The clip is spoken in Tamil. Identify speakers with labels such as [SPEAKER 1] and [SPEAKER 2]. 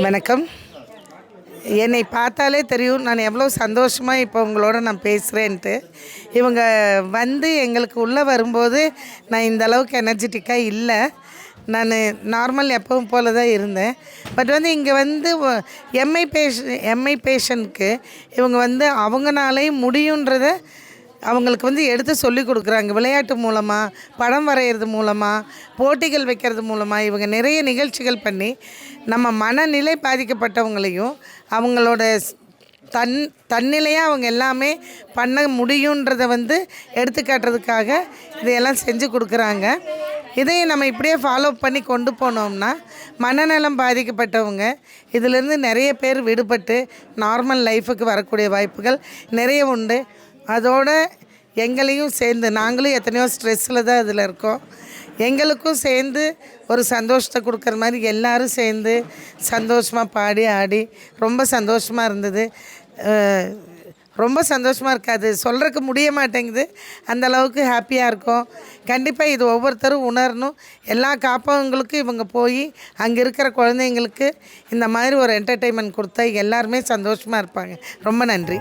[SPEAKER 1] வணக்கம். என்னை பார்த்தாலே தெரியும் நான் எவ்வளோ சந்தோஷமாக இப்போ உங்களோட நான் பேசுகிறேன்ட்டு. இவங்க வந்து எங்களுக்கு உள்ளே வரும்போது நான் இந்த அளவுக்கு எனர்ஜெட்டிக்காக இல்லை. நான் நார்மல் எப்பவும் போல தான் இருந்தேன். பட் வந்து இங்கே வந்து எம்ஐ பேஷண்ட்க்கு இவங்க வந்து அவங்கனாலேயும் முடியுன்றத அவங்களுக்கு வந்து எடுத்து சொல்லி கொடுக்குறாங்க. விளையாட்டு மூலமாக, படம் வரைகிறது மூலமாக, போட்டிகள் வைக்கிறது மூலமாக இவங்க நிறைய நிகழ்ச்சிகள் பண்ணி நம்ம மனநிலை பாதிக்கப்பட்டவங்களையும் அவங்களோட தன்னிலையாக அவங்க எல்லாமே பண்ண முடியுன்றதை வந்து எடுத்துக்காட்டுறதுக்காக இதையெல்லாம் செஞ்சு கொடுக்குறாங்க. இதையும் நம்ம இப்படியே ஃபாலோ பண்ணி கொண்டு போனோம்னா மனநலம் பாதிக்கப்பட்டவங்க இதிலேருந்து நிறைய பேர் விடுபட்டு நார்மல் லைஃபுக்கு வரக்கூடிய வாய்ப்புகள் நிறைய உண்டு. அதோடு எங்களையும் சேர்ந்து நாங்களும் எத்தனையோ ஸ்ட்ரெஸ்ஸில் தான் இதில் இருக்கோம். எங்களுக்கும் சேர்ந்து ஒரு சந்தோஷத்தை கொடுக்குற மாதிரி எல்லோரும் சேர்ந்து சந்தோஷமாக பாடி ஆடி ரொம்ப சந்தோஷமாக இருந்தது. ரொம்ப சந்தோஷமாக இருக்காது, சொல்கிறதுக்கு முடிய மாட்டேங்குது. அந்தளவுக்கு ஹாப்பியாக இருக்கும். கண்டிப்பாக இது ஒவ்வொருத்தரும் உணரணும். எல்லா காப்பகங்களுக்கும் இவங்க போய் அங்கே இருக்கிற குழந்தைங்களுக்கு இந்த மாதிரி ஒரு என்டர்டெயின்மெண்ட் கொடுத்தா எல்லாருமே சந்தோஷமாக இருப்பாங்க. ரொம்ப நன்றி.